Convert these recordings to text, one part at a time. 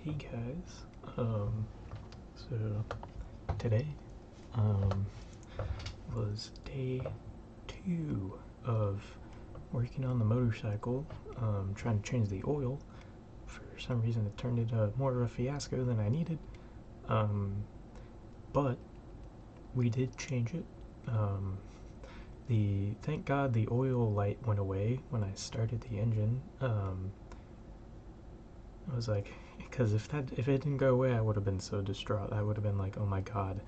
Hey guys, so today um, was day 2 of working on the motorcycle, trying to change the oil. For some reason it turned into more of a fiasco than I needed, um, but we did change it. Um, thank God the oil light went away when I started the engine. I was like, because if it didn't go away, I would have been so distraught. I would have been like, oh my god,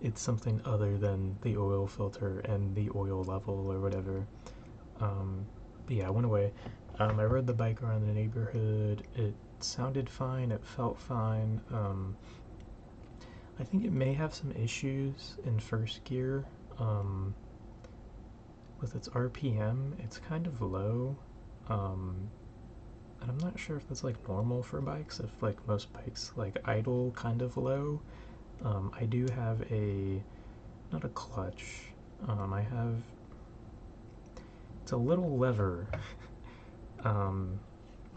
it's something other than the oil filter and the oil level or whatever. Um, but yeah, I went away. I rode the bike around the neighborhood. It sounded fine. It felt fine. I think it may have some issues in first gear. Um, with its RPM, it's kind of low. Um, and I'm not sure if that's like normal for bikes, if like most bikes like idle kind of low. I do have not a clutch, I have, it's a little lever. um,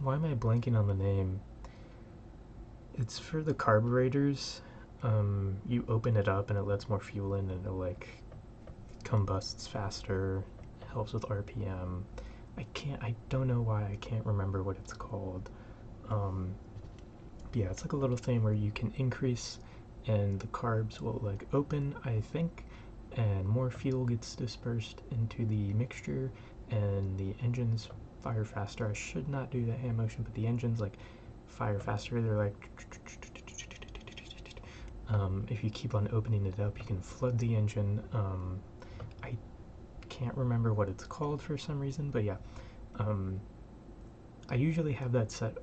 why am I blanking on the name? It's for the carburetors. You open it up and it lets more fuel in and it like combusts faster, helps with RPM. I don't know why I can't remember what it's called. Um, but yeah, it's like a little thing where you can increase and the carbs will like open, I think, and more fuel gets dispersed into the mixture and the engines fire faster. I should not do the hand motion, but the engines like fire faster. They're like if you keep on opening it up, you can flood the engine. I can't remember what it's called for some reason, but yeah. Um, I usually have that set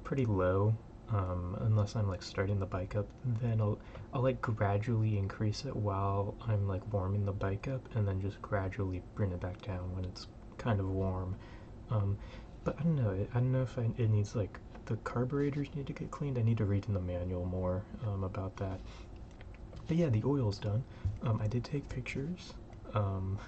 pretty low, unless I'm like starting the bike up. Then I'll like gradually increase it while I'm like warming the bike up, and then just gradually bring it back down when it's kind of warm. Um, but I don't know. I don't know if it needs like the carburetors need to get cleaned. I need to read in the manual more about that. But yeah, the oil's done. I did take pictures. Um,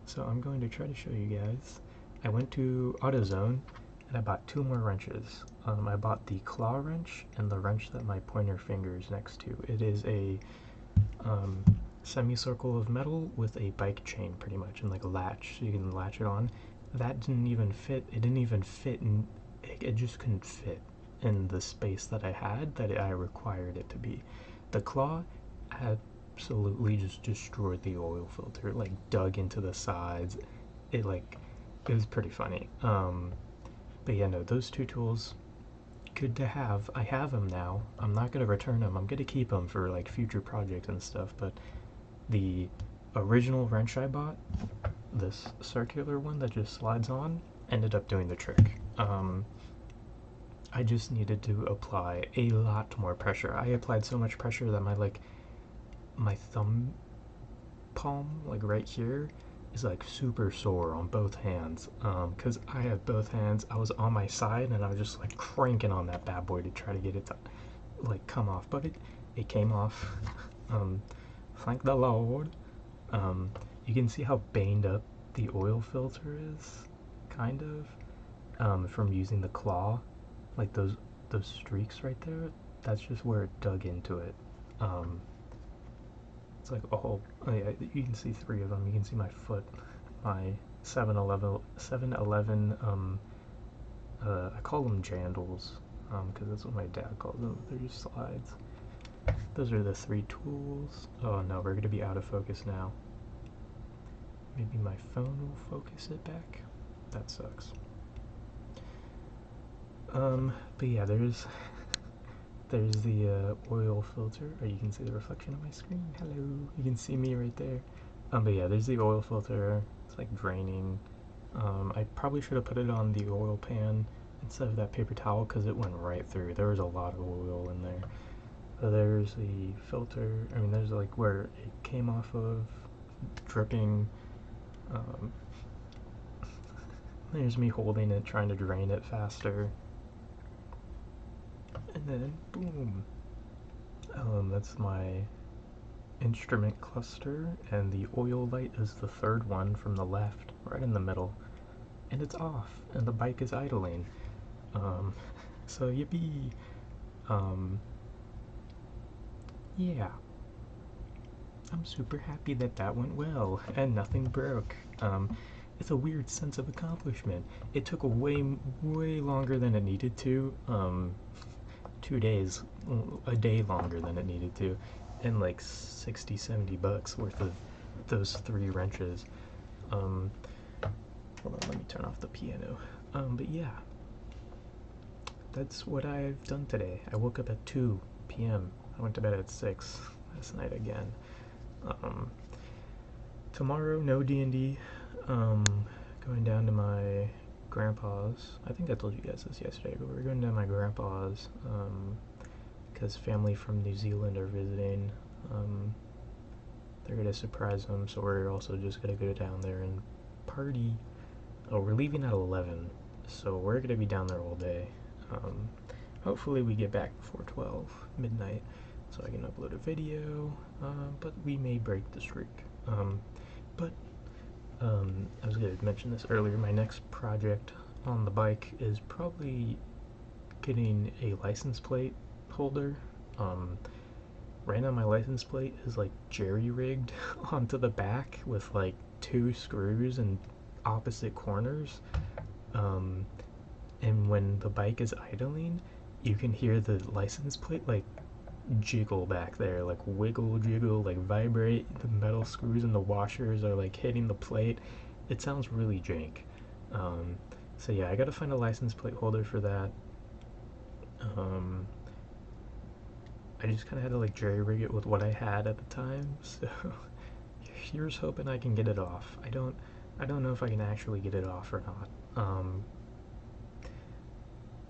so I'm going to try to show you guys. I went to AutoZone and I bought 2 more wrenches. I bought the claw wrench and the wrench that my pointer finger is next to. It is a um, semicircle of metal with a bike chain pretty much and like a latch so you can latch it on. That didn't even fit. It didn't even fit in, it just couldn't fit in the space that I had that I required it to be. The claw absolutely just destroyed the oil filter, like dug into the sides. It like it was pretty funny. But yeah, no, those 2 tools, good to have. I have them now. I'm not gonna return them. I'm gonna keep them for like future projects and stuff. But the original wrench I bought, this circular one that just slides on, ended up doing the trick. I just needed to apply a lot more pressure. I applied so much pressure that my thumb palm, like right here, is like super sore on both hands. Because I had both hands, I was on my side and I was just like cranking on that bad boy to try to get it to like come off, but it came off. um, Thank the Lord. You can see how banged up the oil filter is, kind of, from using the claw, like those streaks right there. That's just where it dug into it. Um, It's like a whole. Oh yeah, you can see 3 of them. You can see my foot, my 7-Eleven. I call them jandals, because that's what my dad calls them. They're just slides. Those are the 3 tools. Oh no, we're gonna be out of focus now. Maybe my phone will focus it back. That sucks. But yeah, there's the oil filter. Or you can see the reflection on my screen. Hello, you can see me right there. But yeah, there's the oil filter. It's like draining. I probably should have put it on the oil pan instead of that paper towel because it went right through. There was a lot of oil in there. There's the filter. I mean, there's like where it came off of, dripping. Um, there's me holding it, trying to drain it faster. And then, boom. That's my instrument cluster, and the oil light is the 3rd one from the left, right in the middle. And it's off, and the bike is idling. Um, so yippee! Um, yeah, I'm super happy that that went well and nothing broke. It's a weird sense of accomplishment. It took way longer than it needed to. 2 days, a day longer than it needed to, and like 60, $70 worth of those 3 wrenches. Um, Hold on, let me turn off the piano. But yeah, that's what I've done today. I woke up at 2 p.m. I went to bed at 6 last night again. Um, Tomorrow, no D&D. Going down to my grandpa's. I think I told you guys this yesterday, but we're going down to my grandpa's because family from New Zealand are visiting. They're gonna surprise them, so we're also just gonna go down there and party. Oh, we're leaving at 11, so we're gonna be down there all day. Um, Hopefully we get back before 12 midnight, so I can upload a video. But we may break the streak. But I was gonna mention this earlier. My next project on the bike is probably getting a license plate holder. Right now my license plate is like jerry-rigged onto the back with like 2 screws in opposite corners. Um, and when the bike is idling, you can hear the license plate like jiggle back there, like wiggle, jiggle, like vibrate. The metal screws and the washers are like hitting the plate. It sounds really jank. Um, so yeah, I gotta find a license plate holder for that. Um, I just kind of had to like jerry rig it with what I had at the time. So here's hoping I can get it off. I don't know if I can actually get it off or not.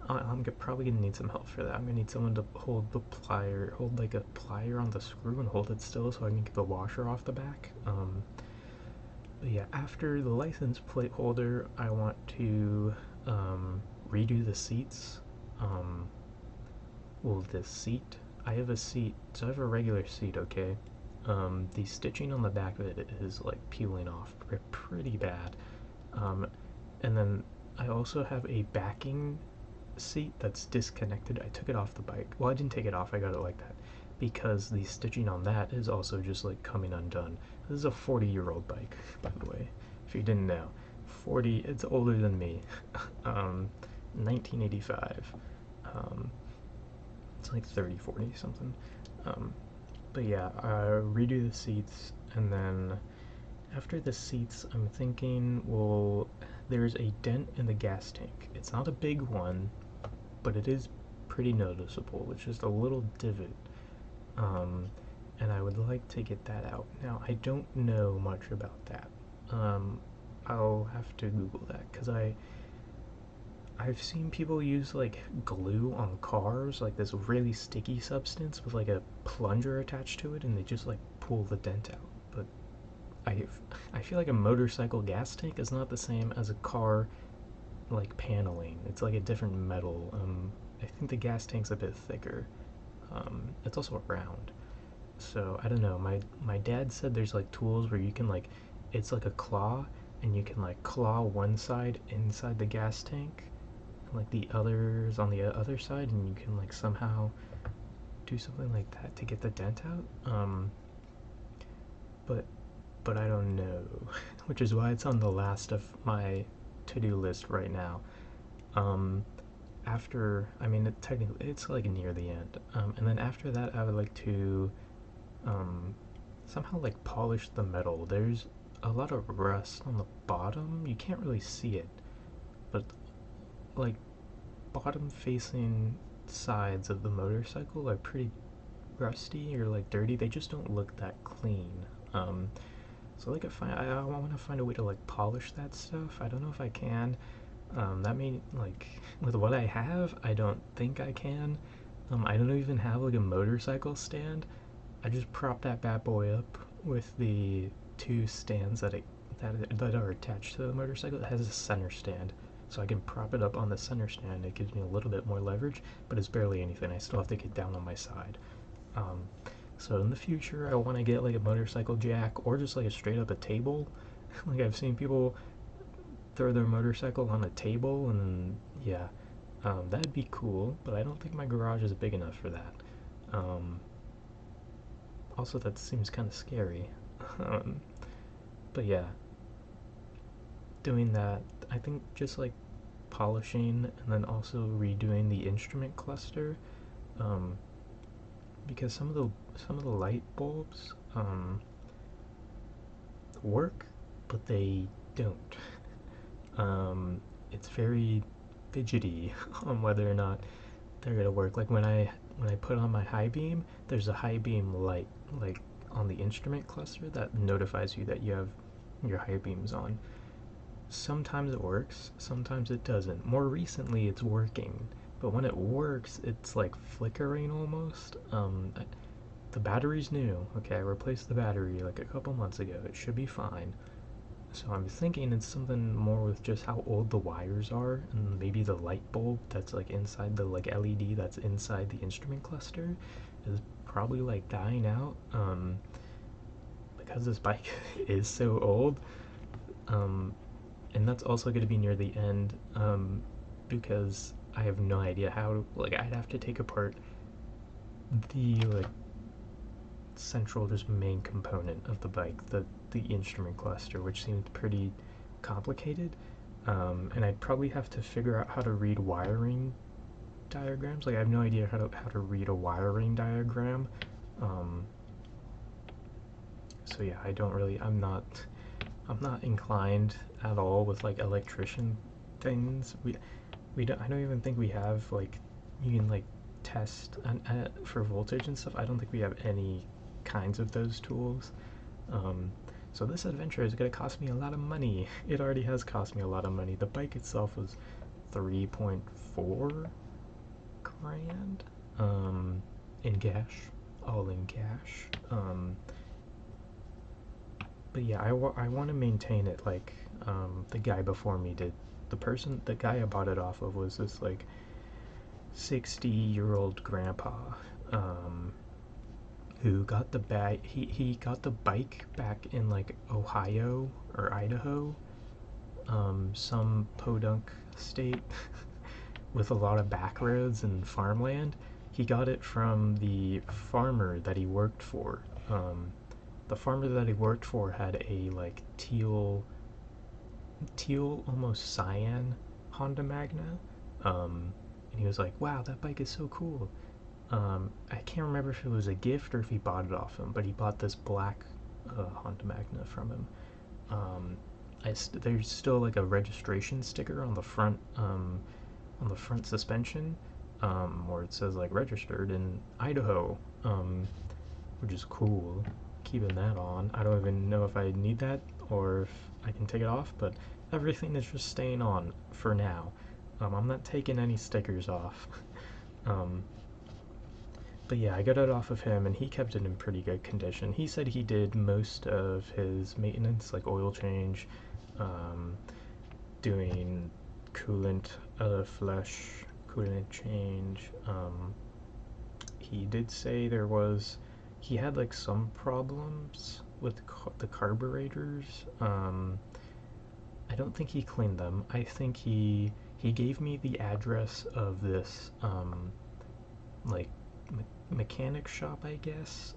I'm probably gonna need some help for that. I'm gonna need someone to hold the plier, hold like a plier on the screw and hold it still so I can get the washer off the back. But yeah, after the license plate holder, I want to redo the seats. Well, this seat, I have a seat, so I have a regular seat, okay? The stitching on the back of it is like peeling off pretty bad. And then I also have a backing seat that's disconnected. I took it off the bike. Well, I didn't take it off, I got it like that. Because the stitching on that is also just like coming undone. This is a 40-year-old bike, by the way, if you didn't know. 40, it's older than me. 1985. It's like 30, 40 something. But yeah, redo the seats, and then after the seats, I'm thinking, well, there's a dent in the gas tank. It's not a big one, but it is pretty noticeable. It's just a little divot. Um, and I would like to get that out. Now, I don't know much about that. I'll have to Google that, because I've seen people use like glue on cars, like this really sticky substance with like a plunger attached to it, and they just like pull the dent out. But I, I feel like a motorcycle gas tank is not the same as a car like paneling. It's like a different metal. I think the gas tank's a bit thicker. It's also round. So I don't know. My dad said there's like tools where you can like, it's like a claw, and you can like claw one side inside the gas tank, like the others on the other side, and you can like somehow do something like that to get the dent out. But I don't know, which is why it's on the last of my to-do list right now. Um, After, I mean, technically it's like near the end, and then after that, I would like to somehow like polish the metal. There's a lot of rust on the bottom. You can't really see it, but like bottom facing sides of the motorcycle are pretty rusty or like dirty. They just don't look that clean. So like I want to find a way to like polish that stuff. I don't know if I can. That may like with what I have, I don't think I can. I don't even have like a motorcycle stand. I just prop that bad boy up with the 2 stands that are attached to the motorcycle. It has a center stand, so I can prop it up on the center stand. It gives me a little bit more leverage, but it's barely anything. I still have to get down on my side. Um, so in the future, I want to get like a motorcycle jack or just like a straight up a table. Like I've seen people throw their motorcycle on a table, and then yeah, That'd be cool, but I don't think my garage is big enough for that. Um, Also, that seems kind of scary. um, but yeah, doing that, I think just like polishing and then also redoing the instrument cluster, um, because some of the light bulbs work, but they don't. Um, it's very fidgety on whether or not they're gonna work. Like when I put on my high beam, there's a high beam light like on the instrument cluster that notifies you that you have your high beams on. Sometimes it works, sometimes it doesn't. More recently, it's working, but when it works, it's like flickering almost. The battery's new. Okay, I replaced the battery like a couple months ago. It should be fine. So I'm thinking it's something more with just how old the wires are, and maybe the light bulb that's like inside the like LED that's inside the instrument cluster is probably like dying out. Because this bike is so old. Um, and that's also going to be near the end, because I have no idea how. Like, I'd have to take apart the like central, just main component of the bike, the instrument cluster, which seemed pretty complicated. And I'd probably have to figure out how to read wiring diagrams. Like, I have no idea how to read a wiring diagram. Um, so yeah, I don't really. I'm not inclined at all with like electrician things. We don't. I don't even think we have like you can like test for voltage and stuff. I don't think we have any kinds of those tools. Um, so this adventure is gonna cost me a lot of money. It already has cost me a lot of money. The bike itself was 3.4 grand, in cash, all in cash. But yeah, I want to maintain it like the guy before me did. The guy I bought it off of was this like 60-year-old grandpa, um, who got the he got the bike back in like Ohio or Idaho, some podunk state with a lot of back roads and farmland. He got it from the farmer that he worked for. Um, the farmer that he worked for had a like teal almost cyan Honda Magna. And he was like, "Wow, that bike is so cool." I can't remember if it was a gift or if he bought it off him, but he bought this black Honda Magna from him. Um, there's still like a registration sticker on the front suspension, where it says like registered in Idaho, which is cool. Keeping that on. I don't even know if I need that or if I can take it off, but everything is just staying on for now. I'm not taking any stickers off. um, but yeah, I got it off of him and he kept it in pretty good condition. He said he did most of his maintenance, like oil change, um, doing coolant, flush, coolant change. He did say he had like some problems with the carburetors. I don't think he cleaned them. I think he gave me the address of this like mechanic shop, I guess,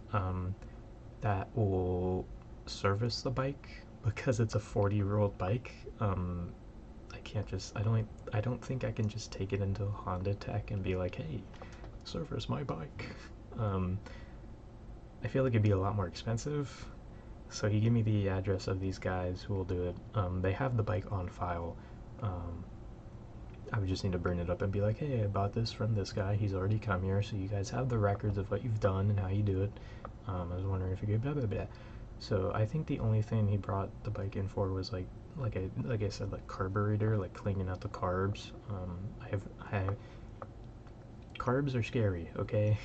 that will service the bike because it's a 40-year-old bike. I can't just I don't think I can just take it into Honda Tech and be like, hey, service my bike. Um, I feel like it'd be a lot more expensive. So he gave me the address of these guys who will do it. They have the bike on file. Um, I would just need to bring it up and be like, hey, I bought this from this guy. He's already come here, so you guys have the records of what you've done and how you do it. I was wondering if you could blah blah blah. So I think the only thing he brought the bike in for was like I said, like carburetor, like cleaning out the carbs. I have carbs are scary. Okay,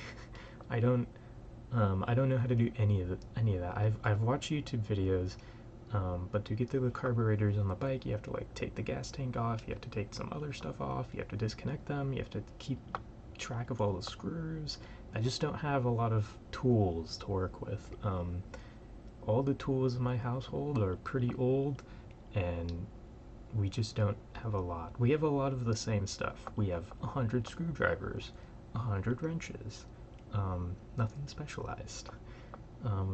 I don't I don't know how to do any of that. I've watched YouTube videos, but to get through the carburetors on the bike, you have to like take the gas tank off, you have to take some other stuff off, you have to disconnect them, you have to keep track of all the screws. I just don't have a lot of tools to work with. All the tools in my household are pretty old, and we just don't have a lot. We have a lot of the same stuff. We have 100 screwdrivers, 100 wrenches, nothing specialized.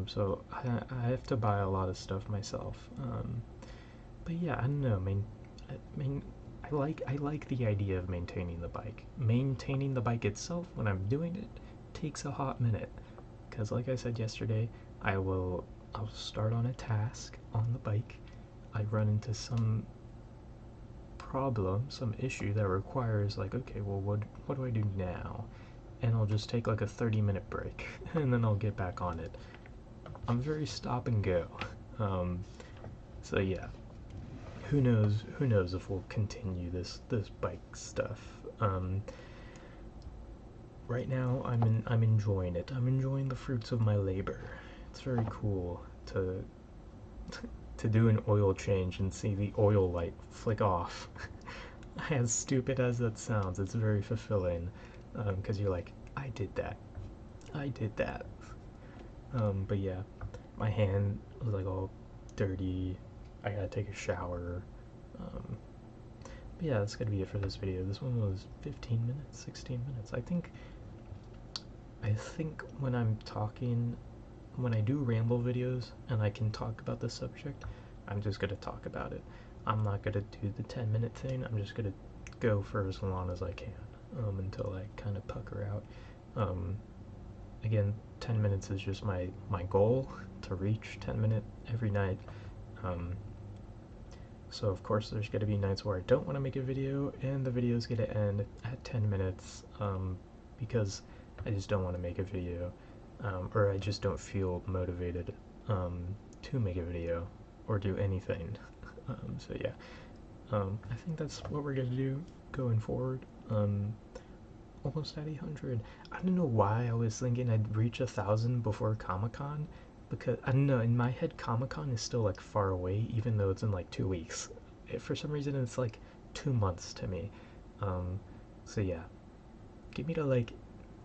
So I have to buy a lot of stuff myself. But yeah, I don't know. I like the idea of maintaining the bike. Maintaining the bike itself, when I'm doing it, takes a hot minute. Because like I said yesterday, I'll start on a task on the bike. I run into some problem, some issue that requires like, okay, well, what do I do now? And I'll just take like a 30-minute break, and then I'll get back on it. I'm very stop and go. Um, so yeah, who knows? Who knows if we'll continue this bike stuff? Right now, I'm enjoying it. I'm enjoying the fruits of my labor. It's very cool to to do an oil change and see the oil light flick off. As stupid as that sounds, it's very fulfilling because you're like, I did that. I did that. But yeah, my hand was like all dirty. I gotta take a shower. But yeah, that's gonna be it for this video. This one was 15 minutes, 16 minutes. I think when I'm talking, when I do ramble videos and I can talk about the subject, I'm just gonna talk about it. I'm not gonna do the 10-minute thing. I'm just gonna go for as long as I can until I kind of pucker out. Again, 10 minutes is just my goal to reach 10 minutes every night. So of course there's going to be nights where I don't want to make a video and the video is going to end at 10 minutes because I just don't want to make a video or I just don't feel motivated to make a video or do anything. So yeah, I think that's what we're going to do going forward. Almost at 800. I don't know why I was thinking I'd reach 1,000 before Comic-Con, because I don't know, in my head Comic-Con is still like far away even though it's in like 2 weeks. For some reason it's like 2 months to me. So yeah, get me to like,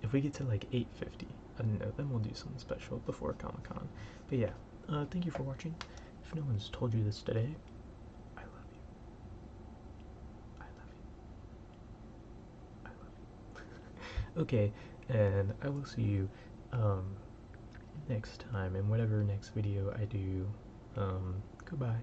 if we get to like 850, I don't know, then we'll do something special before Comic-Con. But yeah, thank you for watching. If no one's told you this today, I love you. I love you. I love you. Okay, and I will see you next time in whatever next video I do. Goodbye.